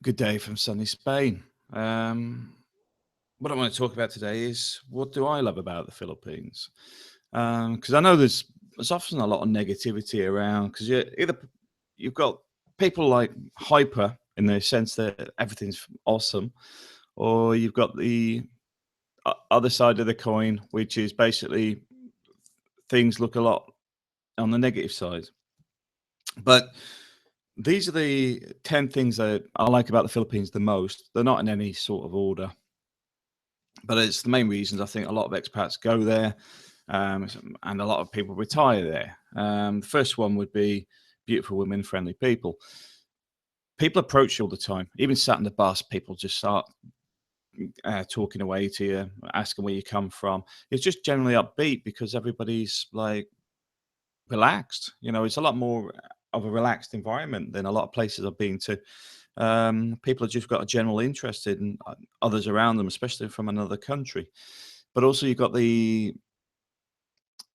Good day from sunny Spain. Um, what I want to talk about today is what do I love about the Philippines? Because I know there's often a lot of negativity around. Because you've got people like hyper in the sense that everything's awesome, or you've got the other side of the coin, which is basically things look a lot on the negative side. But these are the 10 things that I like about the Philippines the most. They're not in any sort of order, but it's the main reasons I think a lot of expats go there, and a lot of people retire there. The first one would be beautiful women, friendly people. People approach you all the time. Even sat in the bus, people just start talking away to you, asking where you come from. It's just generally upbeat because everybody's like relaxed. It's a lot more of a relaxed environment than a lot of places I've been to. People have just got a general interest in others around them, especially from another country. But also, you've got the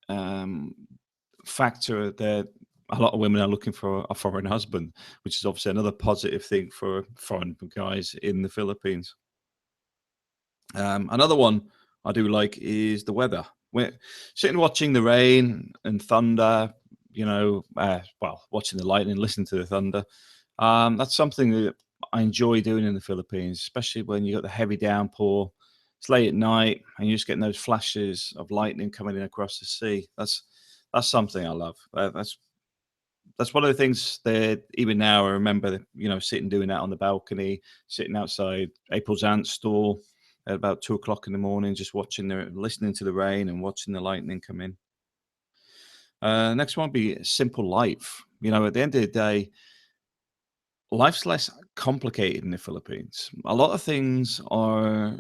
um, factor that a lot of women are looking for a foreign husband, which is obviously another positive thing for foreign guys in the Philippines. Another one I do like is the weather. We're sitting watching the rain and thunder, well, watching the lightning, listening to the thunder. That's something that I enjoy doing in the Philippines, especially when you got the heavy downpour. It's late at night and you're just getting those flashes of lightning coming in across the sea. That's something I love. That's one of the things that even now I remember, sitting doing that on the balcony, sitting outside April's aunt's store at about 2 o'clock in the morning, just listening to the rain and watching the lightning come in. Next one would be simple life. At the end of the day, life's less complicated in the Philippines. A lot of things are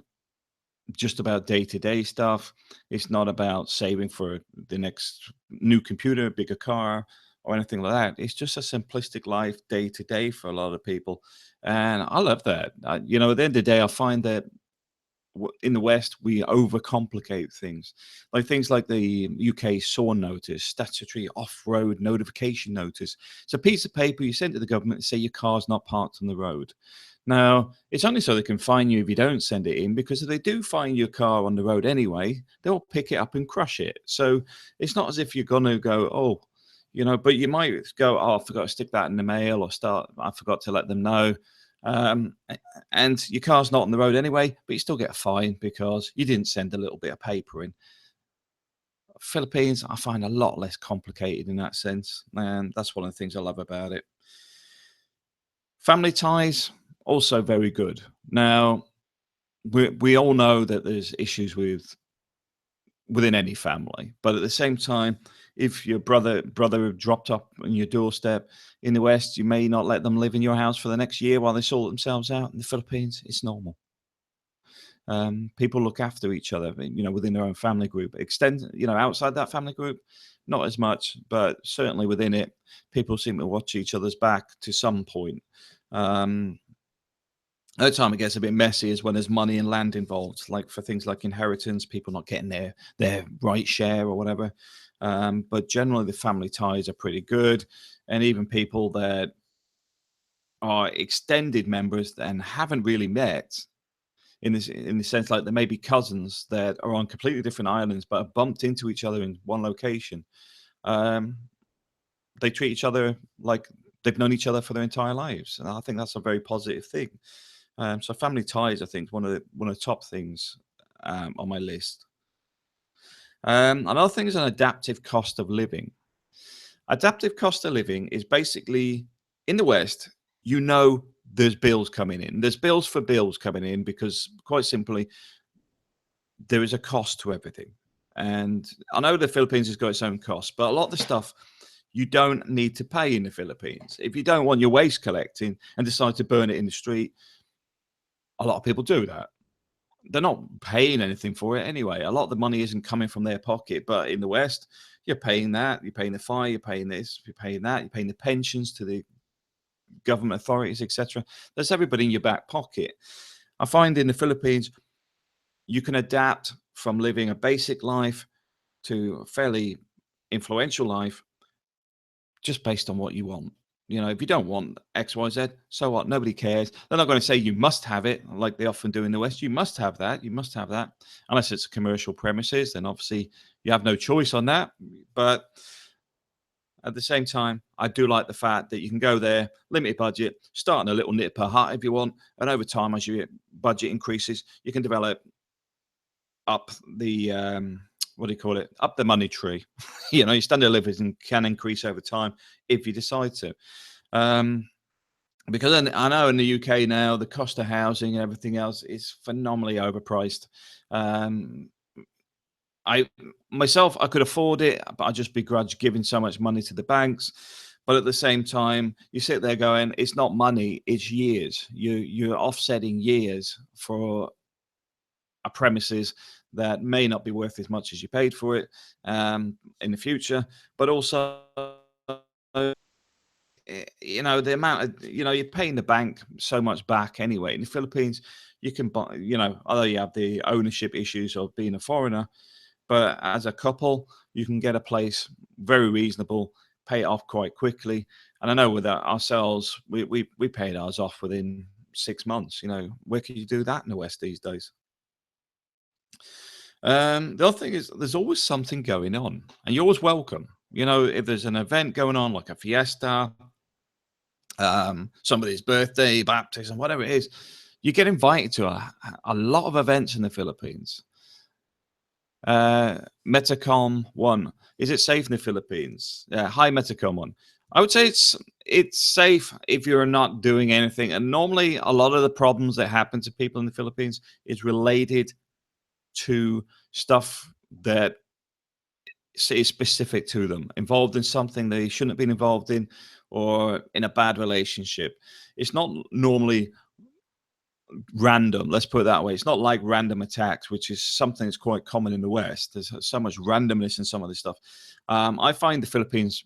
just about day to day stuff. It's not about saving for the next new computer, bigger car, or anything like that. It's just a simplistic life day to day for a lot of people. And I love that. At the end of the day, I find that in the West, we overcomplicate things, like things like the UK SORN notice, statutory off-road notification notice. It's a piece of paper you send to the government to say your car's not parked on the road. Now, it's only so they can fine you if you don't send it in, because if they do find your car on the road anyway, they'll pick it up and crush it. So it's not as if you're going to go, oh, but you might go, oh, I forgot to stick that in the mail, or I forgot to let them know. And your car's not on the road anyway, but you still get a fine because you didn't send a little bit of paper in. Philippines, I find a lot less complicated in that sense, and that's one of the things I love about it. Family ties, also very good. Now, we all know that there's issues within any family, but at the same time, if your brother dropped up on your doorstep in the West, you may not let them live in your house for the next year while they sort themselves out. In the Philippines, it's normal. People look after each other, within their own family group. Outside that family group, not as much, but certainly within it, people seem to watch each other's back to some point. Um, the time it gets a bit messy is when there's money and land involved, like for things like inheritance, people not getting their right share or whatever. But generally, the family ties are pretty good, and even people that are extended members and haven't really met in the sense, like, there may be cousins that are on completely different islands but have bumped into each other in one location. Um, they treat each other like they've known each other for their entire lives, and I think that's a very positive thing. So family ties, I think, is one of the top things on my list. Another thing is an adaptive cost of living. Adaptive cost of living is basically, in the West, there's bills coming in. There's bills for bills coming in because, quite simply, there is a cost to everything. And I know the Philippines has got its own costs, but a lot of the stuff you don't need to pay in the Philippines. If you don't want your waste collecting and decide to burn it in the street, a lot of people do that. They're not paying anything for it anyway. A lot of the money isn't coming from their pocket, but in the West, you're paying that, you're paying the fire, you're paying this, you're paying that, you're paying the pensions to the government authorities, etc. There's everybody in your back pocket. I find in the Philippines, you can adapt from living a basic life to a fairly influential life just based on what you want. You know, if you don't want X, Y, Z, so what? Nobody cares. They're not going to say you must have it like they often do in the West. You must have that. You must have that. Unless it's commercial premises, then obviously you have no choice on that. But at the same time, I do like the fact that you can go there, limited budget, start on a little nip per hut if you want, and over time, as your budget increases, you can develop up the what do you call it? Up the money tree. You know, your standard of living can increase over time if you decide to. Um, because I know in the UK now, the cost of housing and everything else is phenomenally overpriced. Um, I myself, I could afford it, but I just begrudge giving so much money to the banks. But at the same time, you sit there going, it's not money, it's years. You're offsetting years for a premises that may not be worth as much as you paid for it in the future, but also you know, the amount of, you know, you're paying the bank so much back anyway. In the Philippines, you can buy, you know, although you have the ownership issues of being a foreigner, but as a couple, you can get a place very reasonable, pay it off quite quickly. And I know with ourselves, we paid ours off within 6 months. You know, where can you do that in the West these days? The other thing is there's always something going on, and you're always welcome. You know, if there's an event going on like a fiesta, somebody's birthday, baptism, whatever it is, you get invited to a lot of events in the Philippines. Metacom one. Is it safe in the Philippines? Yeah, hi Metacom one. I would say it's safe if you're not doing anything. And normally a lot of the problems that happen to people in the Philippines is related to stuff that is specific to them, involved in something they shouldn't have been involved in, or in a bad relationship. It's not normally random. Let's put it that way. It's not like random attacks, which is something that's quite common in the West. There's so much randomness in some of this stuff. I find the Philippines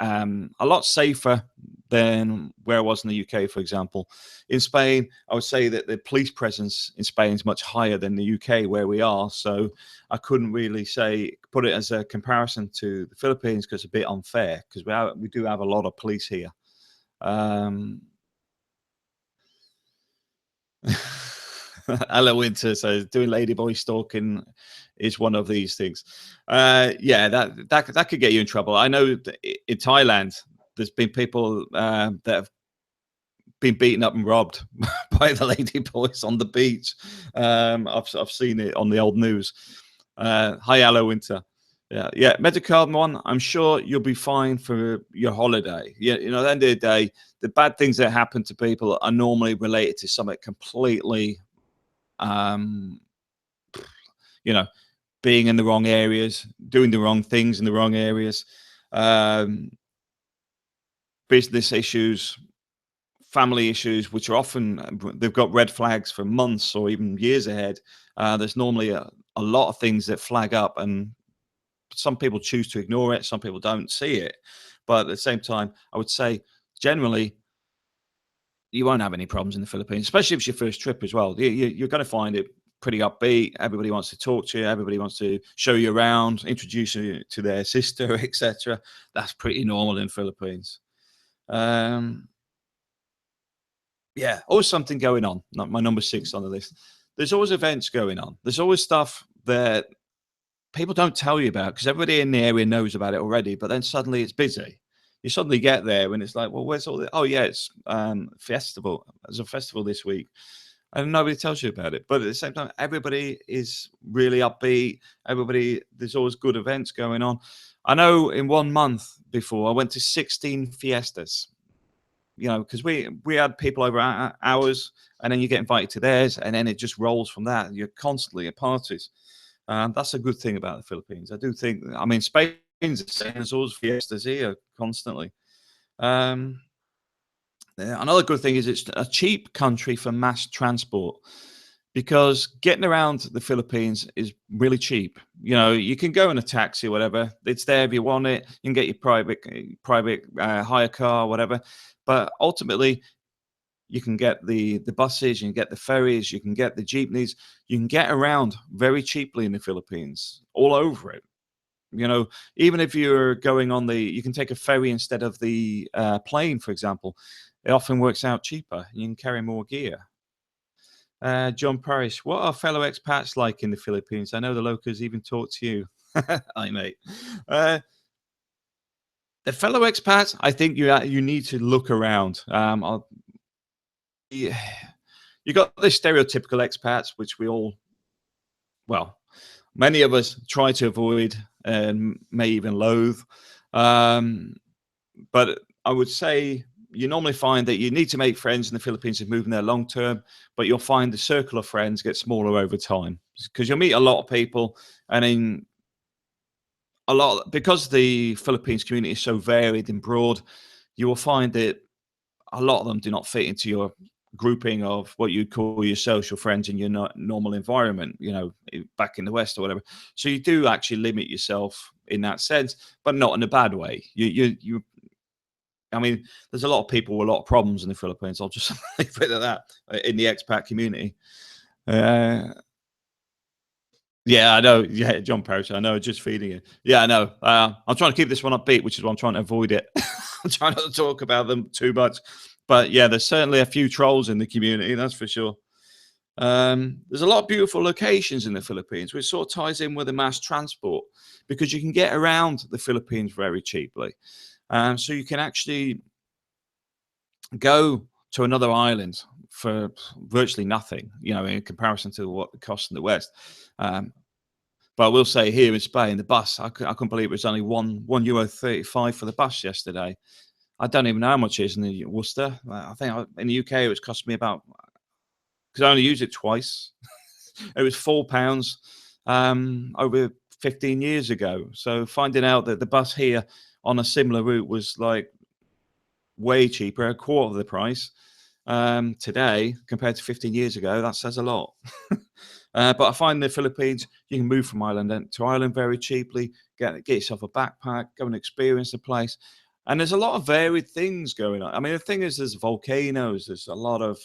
a lot safer than where I was in the UK, for example. In Spain, I would say that the police presence in Spain is much higher than the UK where we are. So I couldn't really put it as a comparison to the Philippines because it's a bit unfair because we do have a lot of police here. Um, Ella Winter says doing ladyboy stalking is one of these things. Yeah, that could get you in trouble. I know that in Thailand, there's been people that have been beaten up and robbed by the ladyboys on the beach. I've seen it on the old news. Hi, Ella Winter. Yeah. Metacard one. I'm sure you'll be fine for your holiday. Yeah, you know, at the end of the day, the bad things that happen to people are normally related to something completely um, you know, being in the wrong areas, doing the wrong things in the wrong areas, um, business issues, family issues, which are often they've got red flags for months or even years ahead. There's normally a lot of things that flag up, and some people choose to ignore it, some people don't see it. But at the same time, I would say generally you won't have any problems in the Philippines, especially if it's your first trip as well. You're going to find it pretty upbeat. Everybody wants to talk to you. Everybody wants to show you around, introduce you to their sister, etc. That's pretty normal in Philippines. Um, yeah, always something going on. Not my number 6 on the list. There's always events going on. There's always stuff that people don't tell you about because everybody in the area knows about it already. But then suddenly it's busy. You suddenly get there and it's like, well, where's all the? Oh yeah, it's festival. There's a festival this week, and nobody tells you about it. But at the same time, everybody is really upbeat. There's always good events going on. I know in 1 month before I went to 16 fiestas. You know, because we had people over ours, and then you get invited to theirs, and then it just rolls from that. You're constantly at parties. That's a good thing about the Philippines. I do think. I mean, Spain's the same. There's always fiestas here constantly. Um, yeah, another good thing is it's a cheap country for mass transport because getting around the Philippines is really cheap. You know, you can go in a taxi, or whatever. It's there if you want it. You can get your private hire car, whatever. But ultimately, you can get the buses, you can get the ferries, you can get the jeepneys. You can get around very cheaply in the Philippines, all over it. You know, even if you're going on you can take a ferry instead of the plane, for example. It often works out cheaper. You can carry more gear. John Parrish, what are fellow expats like in the Philippines? I know the locals even talk to you. Hi, mate. Uh, the fellow expats, I think you need to look around. You got the stereotypical expats, which we all, well, many of us try to avoid and may even loathe. But I would say you normally find that you need to make friends in the Philippines if moving there long term, but you'll find the circle of friends get smaller over time because you'll meet a lot of people, and then because the Philippines community is so varied and broad, you will find that a lot of them do not fit into your grouping of what you call your social friends in your normal environment, back in the West or whatever. So you do actually limit yourself in that sense, but not in a bad way. I mean, there's a lot of people with a lot of problems in the Philippines. I'll just leave it at that in the expat community. Yeah, I know. Yeah, John Parrish, I know. Just feeding it. Yeah, I know. I'm trying to keep this one upbeat, which is why I'm trying to avoid it. I'm trying not to talk about them too much. But yeah, there's certainly a few trolls in the community, that's for sure. There's a lot of beautiful locations in the Philippines, which sort of ties in with the mass transport because you can get around the Philippines very cheaply. So you can actually go to another island for virtually nothing, in comparison to what it costs in the West. But I will say here in Spain, the bus, I couldn't believe it was only €1.35 for the bus yesterday. I don't even know how much it is in the Worcester. I think in the UK it was cost me about, because I only used it twice. It was £4 over 15 years ago. So finding out that the bus here on a similar route was like way cheaper, a quarter of the price today compared to 15 years ago, that says a lot. But I find the Philippines, you can move from island to island very cheaply, get yourself a backpack, go and experience the place. And there's a lot of varied things going on. I mean, the thing is, there's volcanoes, there's a lot of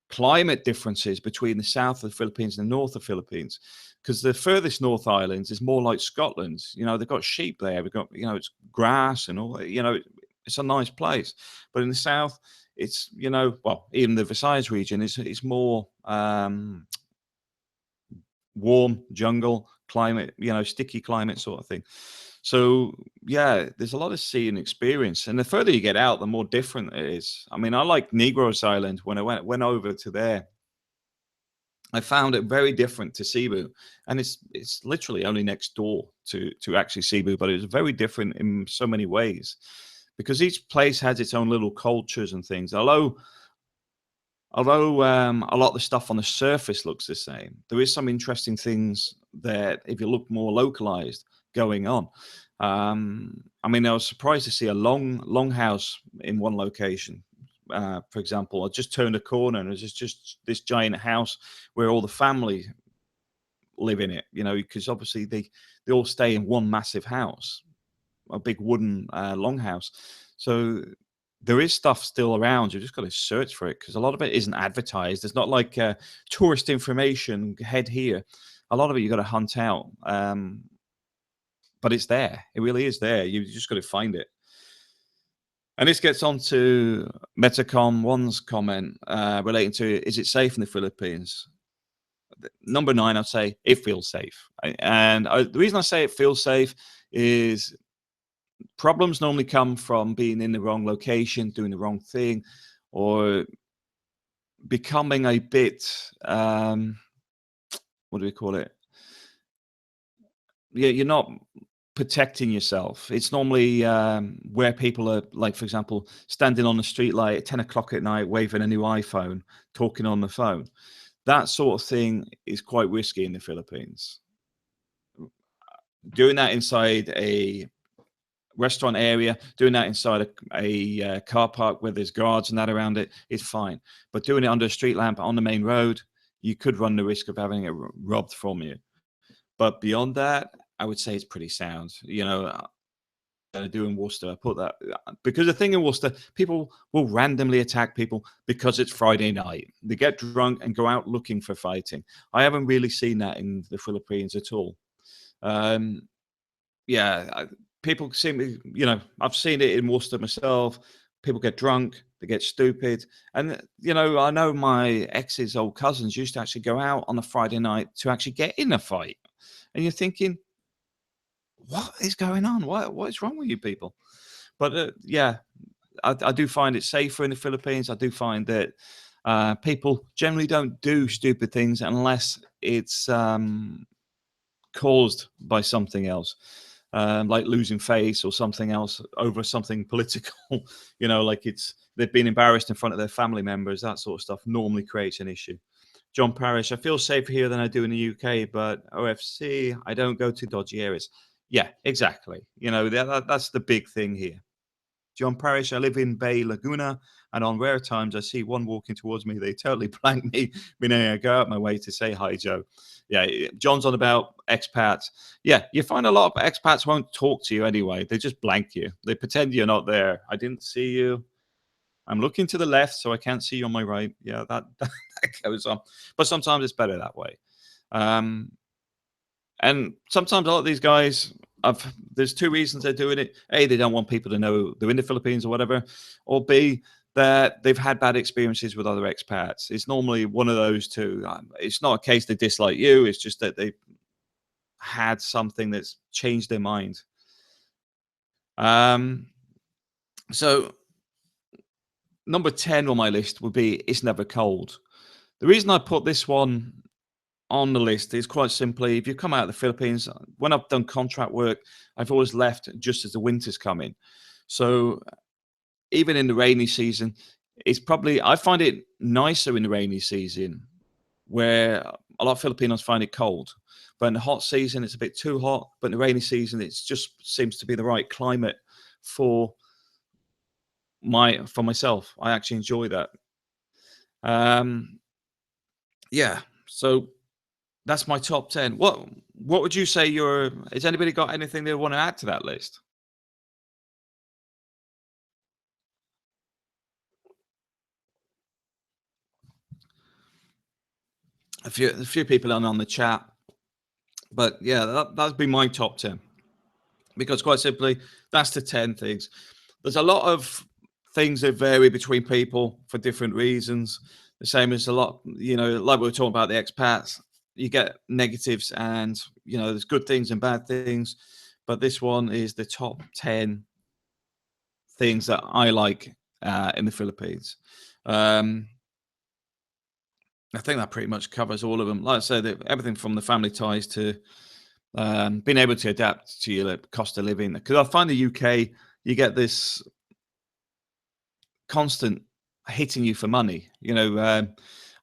climate differences between the south of the Philippines and the north of the Philippines, because the furthest north islands is more like Scotland. They've got sheep there. We've got, it's grass and all, it's a nice place. But in the south, it's, well, even the Versailles region is more warm jungle climate, sticky climate sort of thing. So yeah, there's a lot of sea and experience, and the further you get out, the more different it is. I mean, I like Negros Island. When I went over to there, I found it very different to Cebu, and it's literally only next door to actually Cebu, but it's very different in so many ways because each place has its own little cultures and things. Although a lot of the stuff on the surface looks the same, there is some interesting things that, if you look more localized, going on. I mean, I was surprised to see a long house in one location. For example, I just turned a corner and there's just this giant house where all the family live in it. Because obviously they all stay in one massive house, a big wooden longhouse. So there is stuff still around. You've just got to search for it because a lot of it isn't advertised. It's not like tourist information, head here. A lot of it you got to hunt out. But it's there. It really is there. You just got to find it. And this gets on to Metacom One's comment relating to, is it safe in the Philippines? Number 9, I'd say it feels safe. And the reason I say it feels safe is problems normally come from being in the wrong location, doing the wrong thing, or becoming a bit, what do we call it? Yeah, you're not protecting yourself. It's normally where people are, like, for example, standing on the street light at 10 o'clock at night, waving a new iPhone, talking on the phone. That sort of thing is quite risky in the Philippines. Doing that inside a restaurant area, doing that inside a car park where there's guards and that around it is fine. But doing it under a street lamp on the main road, you could run the risk of having it robbed from you. But beyond that, I would say it's pretty sound. Do in Worcester, I put that because the thing in Worcester, people will randomly attack people because it's Friday night. They get drunk and go out looking for fighting. I haven't really seen that in the Philippines at all. Um, yeah, people seem to, I've seen it in Worcester myself. People get drunk, they get stupid. And, I know my ex's old cousins used to actually go out on a Friday night to actually get in a fight. And you're thinking, what is going on? What is wrong with you people? But yeah, I do find it safer in the Philippines. I do find that people generally don't do stupid things unless it's caused by something else, like losing face or something else over something political. Like they've been embarrassed in front of their family members. That sort of stuff normally creates an issue. John Parrish, I feel safer here than I do in the UK, but OFC, I don't go to dodgy areas. Yeah, exactly. That's the big thing here. John Parrish, I live in Bay Laguna, and on rare times I see one walking towards me, they totally blank me, meaning I go out my way to say hi, Joe. Yeah, John's on about expats. Yeah, you find a lot of expats won't talk to you anyway. They just blank you. They pretend you're not there. I didn't see you. I'm looking to the left, so I can't see you on my right. Yeah, that goes on. But sometimes it's better that way. And sometimes a lot of these guys, there's two reasons they're doing it. A, they don't want people to know they're in the Philippines or whatever. Or B, that they've had bad experiences with other expats. It's normally one of those two. It's not a case they dislike you. It's just that they had something that's changed their mind. So number 10 on my list would be It's Never Cold. The reason I put this one on the list is quite simply, if you come out of the Philippines, when I've done contract work, I've always left just as the winter's come in. So even in the rainy season, I find it nicer in the rainy season, where a lot of Filipinos find it cold. But in the hot season, it's a bit too hot. But in the rainy season, it just seems to be the right climate for myself. I actually enjoy that. Yeah. So that's my top 10. What would you say has anybody got anything they want to add to that list? A few people on the chat, but yeah, that'd be my top 10, because quite simply, that's the 10 things. There's a lot of things that vary between people for different reasons. The same as a lot, like we were talking about the expats, you get negatives and, there's good things and bad things. But this one is the top 10 things that I like in the Philippines. I think that pretty much covers all of them. Like I said, everything from the family ties to being able to adapt to your cost of living. Because I find the UK, you get this constant hitting you for money.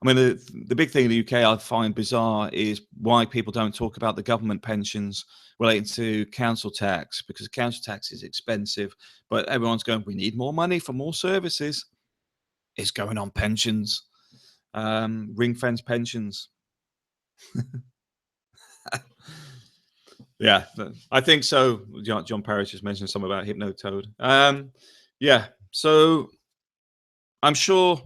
I mean, the big thing in the UK I find bizarre is why people don't talk about the government pensions relating to council tax, because council tax is expensive, but everyone's going, we need more money for more services. It's going on pensions, ring fence pensions. Yeah, I think so. John Parrish just mentioned something about Hypnotoad. Yeah, so I'm sure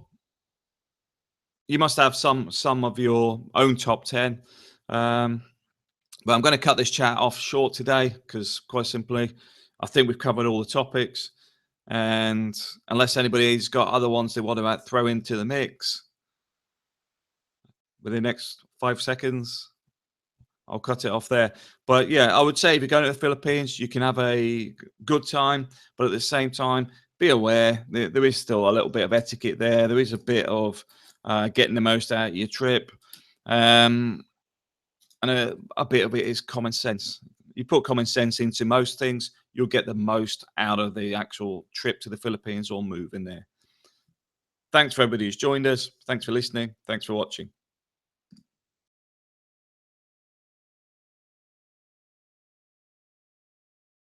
you must have some of your own top 10. But I'm going to cut this chat off short today because, quite simply, I think we've covered all the topics. And unless anybody's got other ones they want to throw into the mix within the next 5 seconds, I'll cut it off there. But yeah, I would say if you're going to the Philippines, you can have a good time, but at the same time, be aware there is still a little bit of etiquette there. There is a bit of getting the most out of your trip. And a bit of it is common sense. You put common sense into most things, you'll get the most out of the actual trip to the Philippines or move in there. Thanks for everybody who's joined us. Thanks for listening. Thanks for watching.